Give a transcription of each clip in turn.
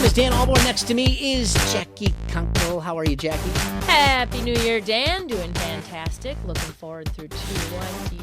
name is Dan Alborn. Next to me is Jackie Kunkel. How are you, Jackie? Happy New Year, Dan. Doing fantastic. Looking forward through 2020.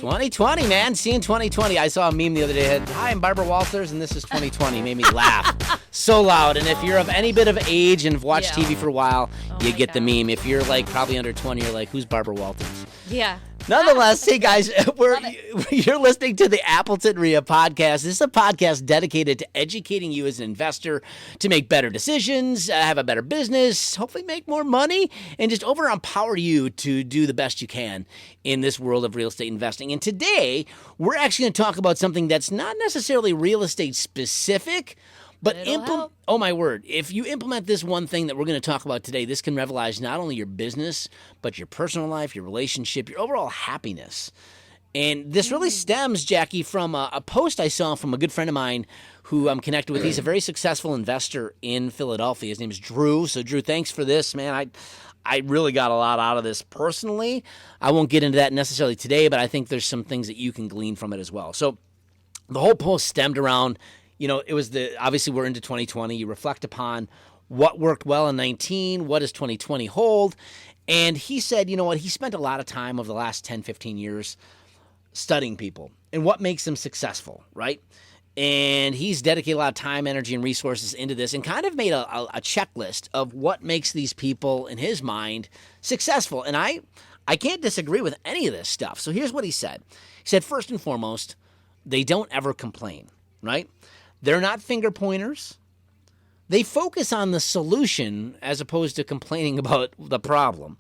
2020, man. Seeing 2020. I saw a meme the other day. Hi, I'm Barbara Walters, and this is 2020. Made me laugh so loud. And if you're of any bit of age and have watched TV for a while, you get the meme. If you're like probably under 20, you're like, who's Barbara Walters? Yeah. Nonetheless, hey guys, you're listening to the Appleton REIA podcast. This is a podcast dedicated to educating you as an investor to make better decisions, have a better business, hopefully make more money, and just over empower you to do the best you can in this world of real estate investing. And today, we're actually going to talk about something that's not necessarily real estate specific, but oh my word, if you implement this one thing that we're going to talk about today, this can revolutionize not only your business, but your personal life, your relationship, your overall happiness. And this really stems, Jackie, from a post I saw from a good friend of mine who I'm connected with. He's a very successful investor in Philadelphia. His name is Drew. So Drew, thanks for this, man. I really got a lot out of this personally. I won't get into that necessarily today, but I think there's some things that you can glean from it as well. So the whole post stemmed around, it was obviously we're into 2020. You reflect upon what worked well in 19, what does 2020 hold? And he said, you know what, he spent a lot of time over the last 10, 15 years studying people and what makes them successful, right? And he's dedicated a lot of time, energy, and resources into this and kind of made a checklist of what makes these people, in his mind, successful. And I can't disagree with any of this stuff. So here's what he said. He said, first and foremost, they don't ever complain, right? They're not finger pointers. They focus on the solution as opposed to complaining about the problem.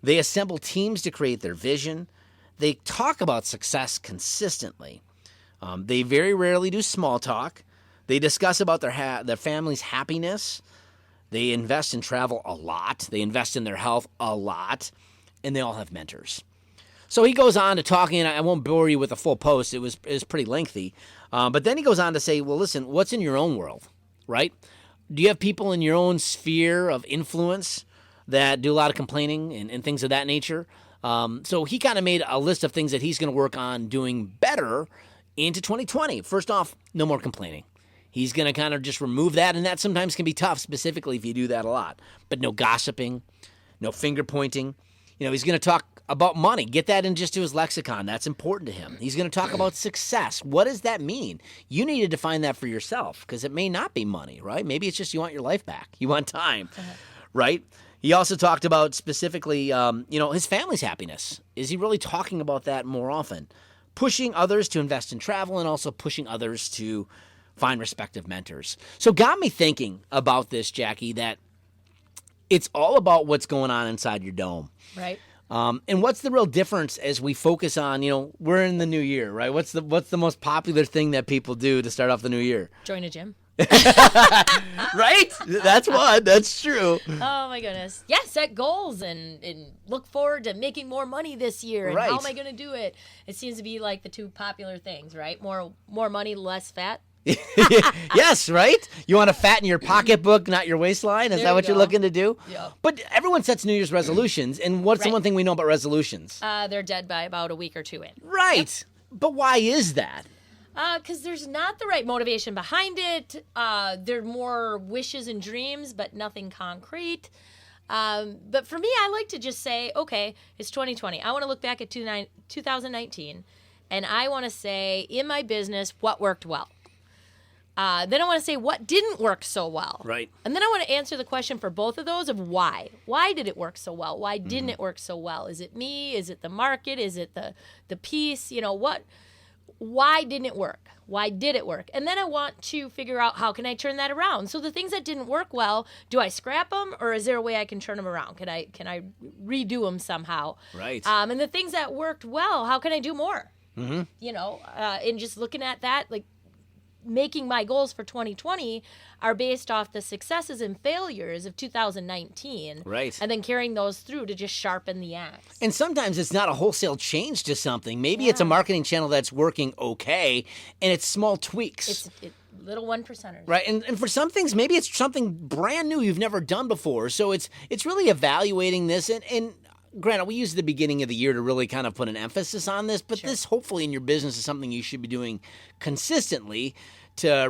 They assemble teams to create their vision. They talk about success consistently. They very rarely do small talk. They discuss about their family's happiness. They invest in travel a lot. They invest in their health a lot. And they all have mentors. So he goes on to talking, and I won't bore you with the full post. It was pretty lengthy. But then he goes on to say, well, listen, what's in your own world, right? Do you have people in your own sphere of influence that do a lot of complaining and things of that nature? So he kind of made a list of things that he's going to work on doing better into 2020. First off, no more complaining. He's going to kind of just remove that, and that sometimes can be tough, specifically if you do that a lot. But no gossiping, no finger pointing. He's going to talk about money. Get that in just to his lexicon. That's important to him. He's going to talk about success. What does that mean? You need to define that for yourself because it may not be money, right? Maybe it's just you want your life back. You want time, right? He also talked about specifically, his family's happiness. Is he really talking about that more often? Pushing others to invest in travel and also pushing others to find respective mentors. So got me thinking about this, Jackie, that it's all about what's going on inside your dome. Right. And what's the real difference as we focus on, we're in the new year, right? What's the most popular thing that people do to start off the new year? Join a gym. Right? That's one. That's true. Oh, my goodness. Yeah, set goals and look forward to making more money this year. And how am I going to do it? It seems to be like the two popular things, right? More money, less fat. Yes, right? You want to fatten your pocketbook, not your waistline? Is that what you're looking to do? Yeah. But everyone sets New Year's resolutions. And what's the one thing we know about resolutions? They're dead by about a week or two in. Right. Yep. But why is that? Because there's not the right motivation behind it. There are more wishes and dreams, but nothing concrete. But for me, I like to just say, okay, it's 2020. I want to look back at 2019, and I want to say, in my business, what worked well. Then I want to say what didn't work so well. Right. And then I want to answer the question for both of those of why. Why did it work so well? Why didn't it work so well? Is it me? Is it the market? Is it the piece? Why didn't it work? Why did it work? And then I want to figure out how can I turn that around. So the things that didn't work well, do I scrap them or is there a way I can turn them around? Can I redo them somehow? Right. And the things that worked well, how can I do more? Mm-hmm. And just looking at that, like making my goals for 2020 are based off the successes and failures of 2019. Right. And then carrying those through to just sharpen the axe. And sometimes it's not a wholesale change to something. Maybe it's a marketing channel that's working okay, and it's small tweaks. It's little 1%ers. Right. And for some things, maybe it's something brand new you've never done before. So it's really evaluating this. And granted, we use the beginning of the year to really kind of put an emphasis on this, but this hopefully in your business is something you should be doing consistently to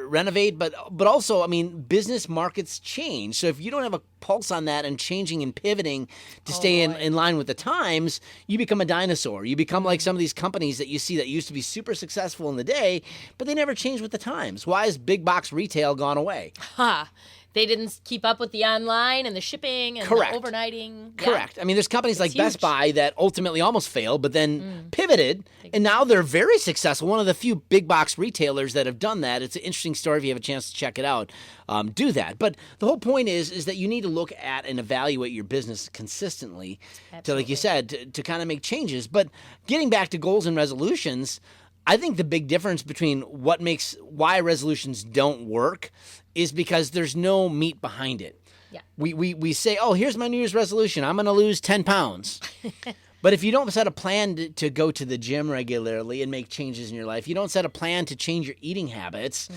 renovate, but also, I mean, business markets change. So if you don't have a pulse on that and changing and pivoting to stay in line with the times, you become a dinosaur. You become like some of these companies that you see that used to be super successful in the day, but they never changed with the times. Why has big box retail gone away? They didn't keep up with the online and the shipping and the overnighting. Correct. I mean, there's companies like huge. Best Buy that ultimately almost failed, but then pivoted, and now they're very successful. One of the few big box retailers that have done that. It's an interesting story. If you have a chance to check it out, do that. But the whole point is that you need to look at and evaluate your business consistently to, like you said, to kind of make changes. But getting back to goals and resolutions, I think the big difference between why resolutions don't work is because there's no meat behind it. Yeah. We say, oh, here's my New Year's resolution. I'm going to lose 10 pounds. But if you don't set a plan to go to the gym regularly and make changes in your life, you don't set a plan to change your eating habits,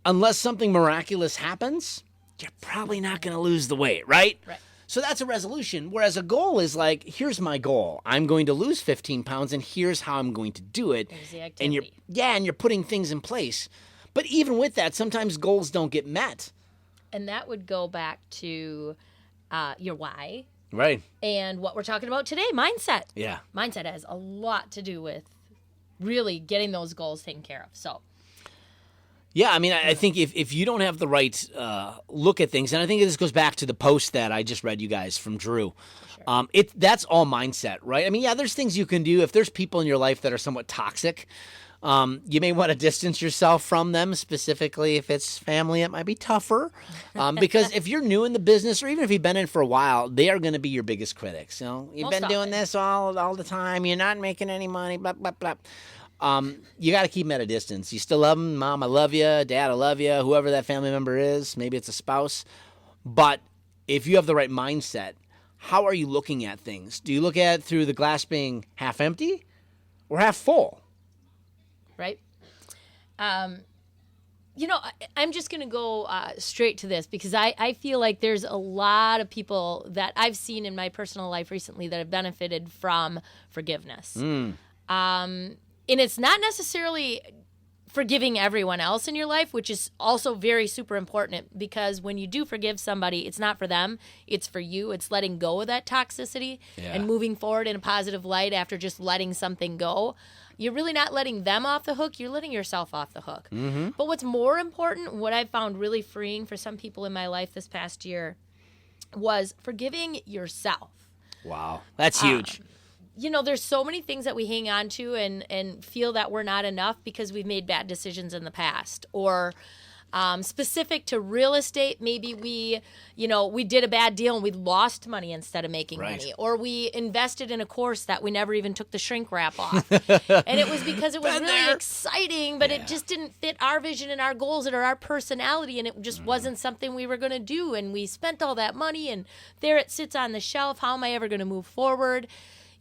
unless something miraculous happens, you're probably not going to lose the weight, right? Right. So that's a resolution, whereas a goal is like, here's my goal. I'm going to lose 15 pounds, and here's how I'm going to do it. There's the activity. And you're putting things in place. But even with that, sometimes goals don't get met. And that would go back to your why. Right. And what we're talking about today, mindset. Yeah. Mindset has a lot to do with really getting those goals taken care of. So. Yeah, I mean, I think if you don't have the right look at things, and I think this goes back to the post that I just read you guys from Drew, Sure. That's all mindset, right? I mean, yeah, there's things you can do. If there's people in your life that are somewhat toxic, you may want to distance yourself from them, specifically if it's family. It might be tougher because if you're new in the business, or even if you've been in for a while, they are going to be your biggest critics. You know, you've been doing this all the time. You're not making any money. Blah blah blah. You got to keep them at a distance. You still love them, Mom, I love you. Dad, I love you. Whoever that family member is, maybe it's a spouse. But if you have the right mindset, how are you looking at things? Do you look at it through the glass being half empty or half full? Right. You know, I'm just going to go straight to this because I feel like there's a lot of people that I've seen in my personal life recently that have benefited from forgiveness. And it's not necessarily forgiving everyone else in your life, which is also very super important because when you do forgive somebody, it's not for them, it's for you. It's letting go of that toxicity and moving forward in a positive light after just letting something go. You're really not letting them off the hook. You're letting yourself off the hook. But what's more important, what I found really freeing for some people in my life this past year was forgiving yourself. Wow. That's huge. You know, there's so many things that we hang on to and feel that we're not enough because we've made bad decisions in the past. Or specific to real estate, maybe we did a bad deal and we lost money instead of making money. Or we invested in a course that we never even took the shrink wrap off. And it was because it was really exciting, but it just didn't fit our vision and our goals or our personality, and it just wasn't something we were going to do. And we spent all that money, and there it sits on the shelf. How am I ever going to move forward?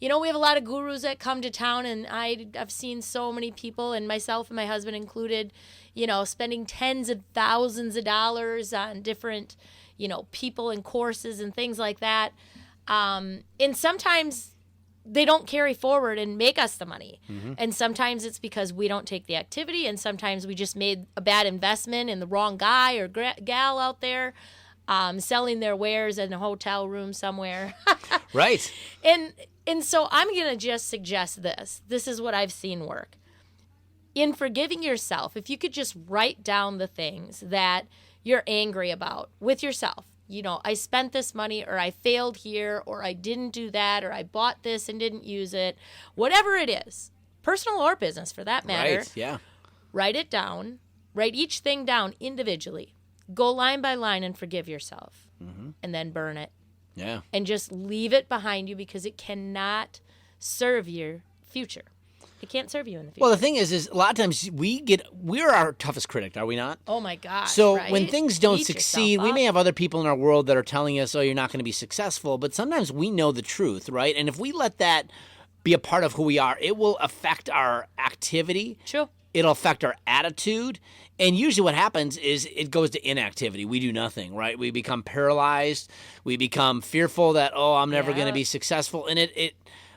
You know, we have a lot of gurus that come to town, and I've seen so many people, and myself and my husband included, you know, spending tens of thousands of dollars on different, you know, people and courses and things like that. And sometimes they don't carry forward and make us the money. And sometimes it's because we don't take the activity, and sometimes we just made a bad investment in the wrong guy or gal out there selling their wares in a hotel room somewhere. Right. And so I'm going to just suggest this. This is what I've seen work. In forgiving yourself, if you could just write down the things that you're angry about with yourself. You know, I spent this money, or I failed here, or I didn't do that, or I bought this and didn't use it. Whatever it is, personal or business for that matter. Right, yeah. Write it down. Write each thing down individually. Go line by line and forgive yourself. And then burn it. Yeah. And just leave it behind you because it cannot serve your future. It can't serve you in the future. Well, the thing is a lot of times we're our toughest critic, are we not? Oh my gosh. So right? when things don't Beat succeed, yourself we up. may have other people in our world that are telling us, oh, you're not going to be successful. But sometimes we know the truth, right? And if we let that be a part of who we are, it will affect our activity. True. It'll affect our attitude. And usually what happens is it goes to inactivity. We do nothing, right? We become paralyzed. We become fearful that, oh, I'm never going to be successful. And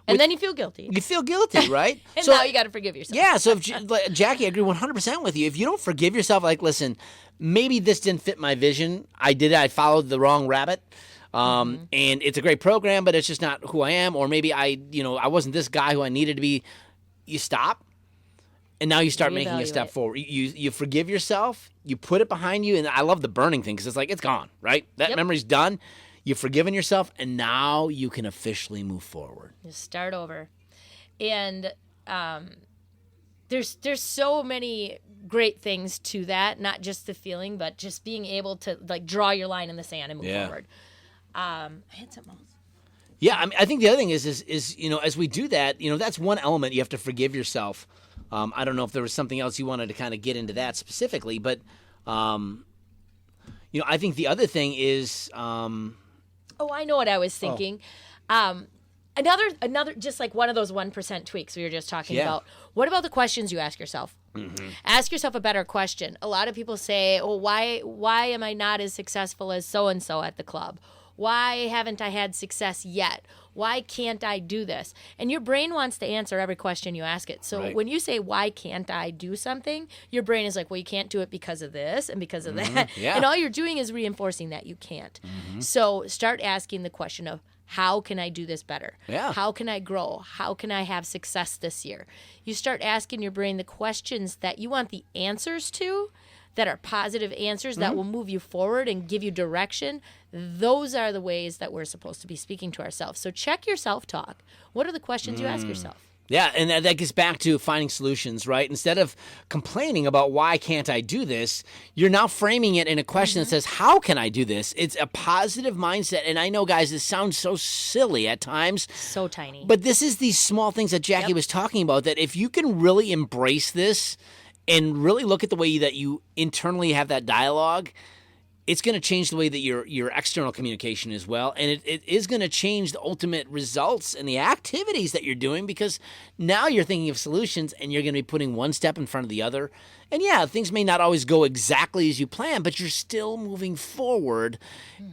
And then you feel guilty. You feel guilty, right? And now you got to forgive yourself. Yeah, so if, like, Jackie, I agree 100% with you. If you don't forgive yourself, like, listen, maybe this didn't fit my vision. I followed the wrong rabbit. And it's a great program, but it's just not who I am. Or maybe I wasn't this guy who I needed to be. You stop, and now you start making a step forward. You forgive yourself, you put it behind you, and I love the burning thing because it's like, it's gone, right? That memory's done. You've forgiven yourself, and now you can officially move forward. Just start over. And there's so many great things to that, not just the feeling, but just being able to, like, draw your line in the sand and move forward. I had something else. Yeah, I mean, I think the other thing is as we do that, that's one element. You have to forgive yourself. I don't know if there was something else you wanted to kind of get into that specifically, but I think the other thing is. I know what I was thinking. Another, just like one of those 1% tweaks we were just talking about. What about the questions you ask yourself? Mm-hmm. Ask yourself a better question. A lot of people say, "Oh, why am I not as successful as so and so at the club? Why haven't I had success yet? Why can't I do this?" And your brain wants to answer every question you ask it. So when you say, "Why can't I do something?" your brain is like, "Well, you can't do it because of this and because of that." Yeah. And all you're doing is reinforcing that you can't. Mm-hmm. So start asking the question of, how can I do this better? Yeah. How can I grow? How can I have success this year? You start asking your brain the questions that you want the answers to, that are positive answers that will move you forward and give you direction. Those are the ways that we're supposed to be speaking to ourselves. So check your self-talk. What are the questions you ask yourself? Yeah, and that gets back to finding solutions, right? Instead of complaining about why can't I do this, you're now framing it in a question that says, how can I do this? It's a positive mindset. And I know, guys, this sounds so silly at times. So tiny. But this is these small things that Jackie was talking about, that if you can really embrace this and really look at the way that you internally have that dialogue, it's going to change the way that your external communication as well. And it is going to change the ultimate results and the activities that you're doing, because now you're thinking of solutions and you're going to be putting one step in front of the other. And yeah, things may not always go exactly as you plan, but you're still moving forward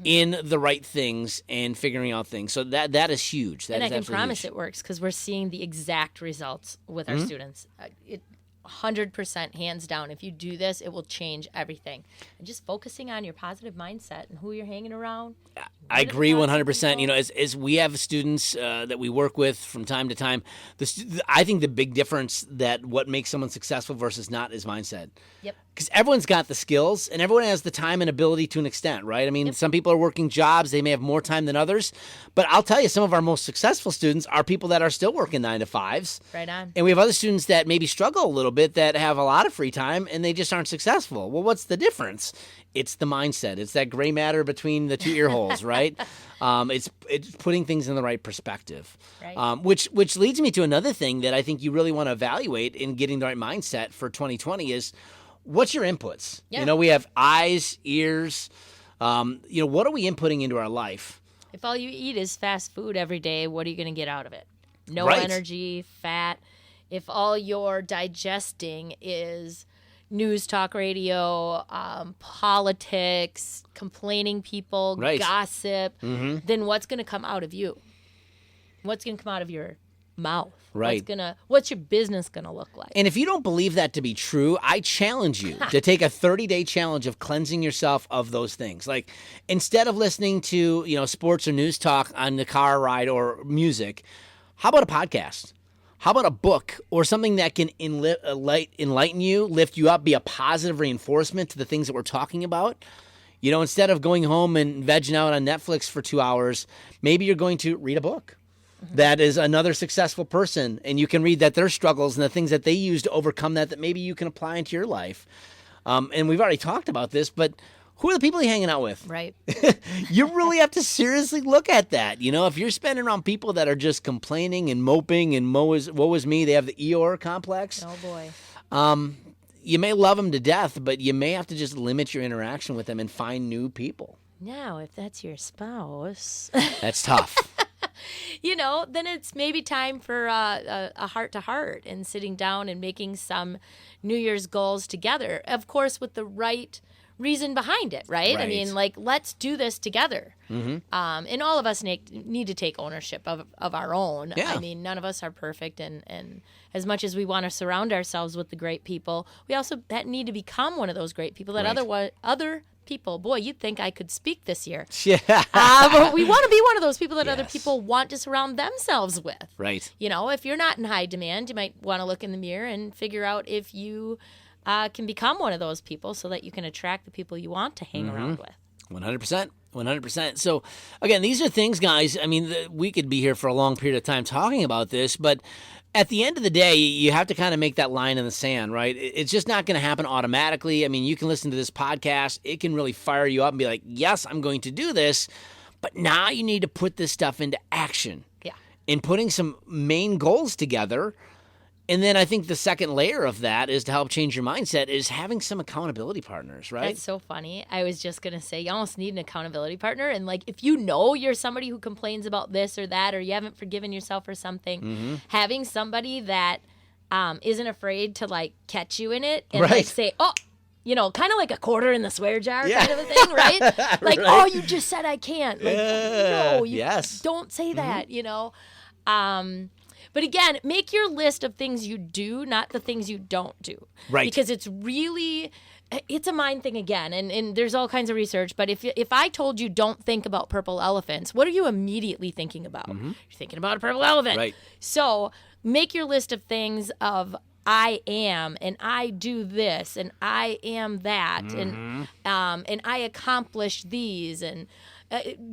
in the right things and figuring out things. So that is huge. And I can promise it works, because we're seeing the exact results with our students. 100% hands down. If you do this, it will change everything. And just focusing on your positive mindset and who you're hanging around. I agree 100%. As we have students that we work with from time to time, I think the big difference that what makes someone successful versus not is mindset. Yep. Because everyone's got the skills and everyone has the time and ability to an extent, right? I mean, some people are working jobs. They may have more time than others. But I'll tell you, some of our most successful students are people that are still working 9 to 5s. Right on. And we have other students that maybe struggle a little bit, that have a lot of free time and they just aren't successful. Well, what's the difference? It's the mindset. It's that gray matter between the two ear holes, right? It's putting things in the right perspective. Right. Which leads me to another thing that I think you really want to evaluate in getting the right mindset for 2020 is, what's your inputs? Yeah. We have eyes, ears. What are we inputting into our life? If all you eat is fast food every day, what are you going to get out of it? No energy, fat. If all you're digesting is news, talk radio, politics, complaining people, gossip, then what's going to come out of you? What's going to come out of your mouth? Right. What's your business going to look like? And if you don't believe that to be true, I challenge you to take a 30-day challenge of cleansing yourself of those things. Like, instead of listening to, sports or news talk on the car ride or music, how about a podcast? How about a book or something that can enlighten you, lift you up, be a positive reinforcement to the things that we're talking about? Instead of going home and vegging out on Netflix for 2 hours, maybe you're going to read a book that is another successful person, and you can read that their struggles and the things that they use to overcome that maybe you can apply into your life. And we've already talked about this, but who are the people you're hanging out with? Right. You really have to seriously look at that. If you're spending around people that are just complaining and moping and woe is me, they have the Eeyore complex. Oh, boy. You may love them to death, but you may have to just limit your interaction with them and find new people. Now, if that's your spouse. That's tough. Then it's maybe time for a heart-to-heart and sitting down and making some New Year's goals together. Of course, with the right reason behind it, right? I mean, like, let's do this together. And all of us need to take ownership of our own. Yeah. I mean, none of us are perfect, and as much as we want to surround ourselves with the great people, we also need to become one of those great people that other people, boy, you'd think I could speak this year. Yeah. But we want to be one of those people that other people want to surround themselves with. Right. You know, if you're not in high demand, you might want to look in the mirror and figure out if you can become one of those people so that you can attract the people you want to hang around with. 100%. 100%. So, again, these are things, guys, I mean, we could be here for a long period of time talking about this, but at the end of the day, you have to kind of make that line in the sand, right? It's just not going to happen automatically. I mean, you can listen to this podcast. It can really fire you up and be like, yes, I'm going to do this. But now you need to put this stuff into action. Yeah. And putting some main goals together. And then I think the second layer of that is to help change your mindset is having some accountability partners, right? That's so funny. I was just going to say, you almost need an accountability partner. And like, if you know you're somebody who complains about this or that, or you haven't forgiven yourself or something, having somebody that isn't afraid to like catch you in it and like say, oh, you know, kind of like a quarter in the swear jar kind of a thing, right? Like, oh, you just said I can't. Like, no, you don't say that, you know? But again, make your list of things you do, not the things you don't do. Right. Because it's a mind thing again, and there's all kinds of research. But if I told you don't think about purple elephants, what are you immediately thinking about? You're thinking about a purple elephant. Right. So make your list of things of I am, and I do this, and I am that, and I accomplish these, and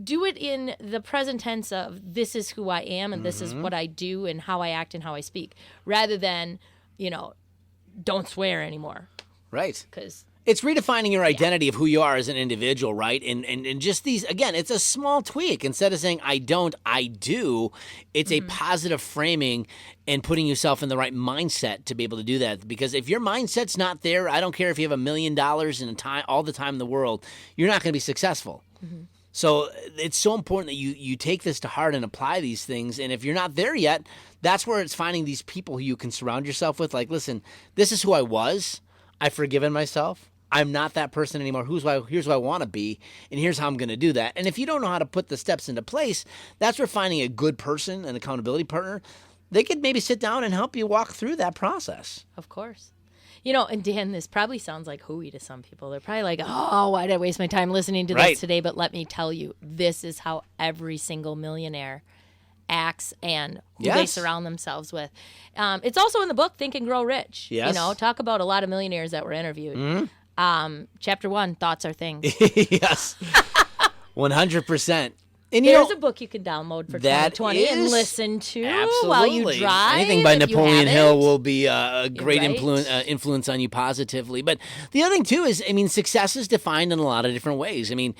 do it in the present tense of this is who I am, and this is what I do, and how I act and how I speak, rather than, you know, don't swear anymore. Right. Because it's redefining your identity of who you are as an individual, right? And just these, again, it's a small tweak. Instead of saying I don't, I do, it's a positive framing and putting yourself in the right mindset to be able to do that. Because if your mindset's not there, I don't care if you have $1 million and all the time in the world, you're not going to be successful. So it's so important that you take this to heart and apply these things. And if you're not there yet, that's where it's finding these people who you can surround yourself with. Like, listen, this is who I was. I've forgiven myself. I'm not that person anymore. Here's who I want to be, and here's how I'm going to do that. And if you don't know how to put the steps into place, that's where finding a good person, an accountability partner, they could maybe sit down and help you walk through that process. of course. You know, and Dan, this probably sounds like hooey to some people. They're probably like, oh, why did I waste my time listening to this today? But let me tell you, this is how every single millionaire acts and who they surround themselves with. It's also in the book, Think and Grow Rich. Yes. You know, talk about a lot of millionaires that were interviewed. Chapter 1, thoughts are things. Yes. 100%. And There's a book you can download for 2020 and listen to while you drive. Anything by Napoleon Hill will be a great influence on you positively. But the other thing, too, is, I mean, success is defined in a lot of different ways. I mean,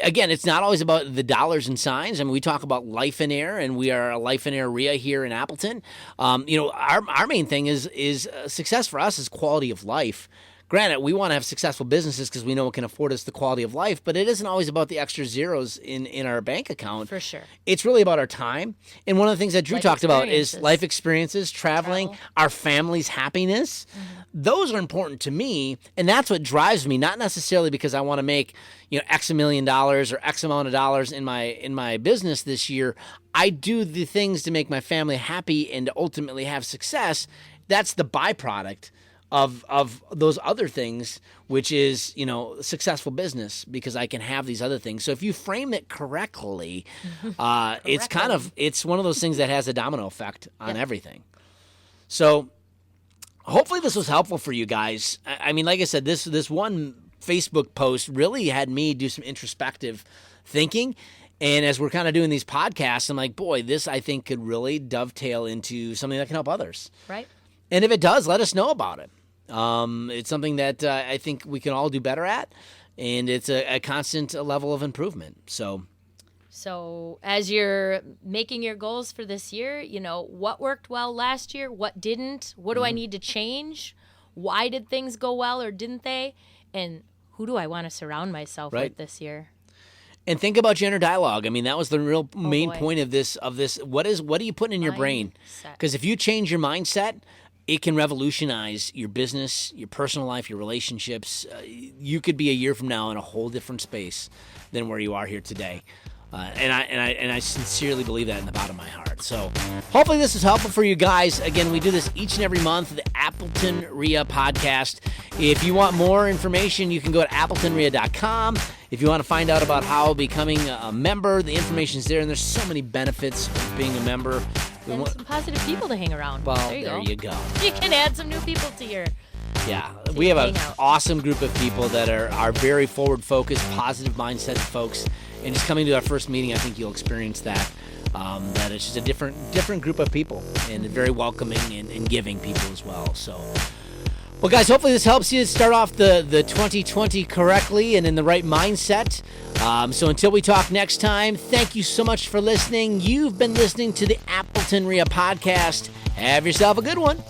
again, it's not always about the dollars and signs. I mean, we talk about life and air, and we are a life and air REIA here in Appleton. You know, our main thing is success for us is quality of life. Granted, we want to have successful businesses because we know it can afford us the quality of life, but it isn't always about the extra zeros in our bank account. For sure. It's really about our time. And one of the things that Drew talked about is life experiences, traveling, our family's happiness. Those are important to me, and that's what drives me, not necessarily because I want to make, you know, X $1 million or X amount of dollars in my business this year. I do the things to make my family happy and to ultimately have success. That's the byproduct of those other things, which is, you know, successful business, because I can have these other things. So if you frame it correctly, it's one of those things that has a domino effect on everything. So hopefully this was helpful for you guys. I mean, like I said, this one Facebook post really had me do some introspective thinking. And as we're kind of doing these podcasts, I'm like, boy, this I think could really dovetail into something that can help others. Right. And if it does, let us know about it. It's something that I think we can all do better at, and it's a constant level of improvement. So as you're making your goals for this year, you know, what worked well last year, what didn't, what do I need to change, why did things go well or didn't they, and who do I want to surround myself with this year? And think about your inner dialogue. I mean, that was the real main point of this. What are you putting in your brain? Because if you change your mindset, it can revolutionize your business, your personal life, your relationships. You could be a year from now in a whole different space than where you are here today. And I sincerely believe that in the bottom of my heart. So hopefully this is helpful for you guys. Again, we do this each and every month, the Appleton REIA podcast. If you want more information, you can go to appletonrea.com. If you want to find out about how becoming a member, the information's there, and there's so many benefits of being a member. And some positive people to hang around. Well, there you go. You can add some new people to your... Yeah, we have an awesome group of people that are very forward-focused, positive mindset folks. And just coming to our first meeting, I think you'll experience that. That it's just a different group of people, and very welcoming and giving people as well. So, well, guys, hopefully this helps you start off the 2020 correctly and in the right mindset. So until we talk next time, thank you so much for listening. You've been listening to the Appleton REIA podcast. Have yourself a good one.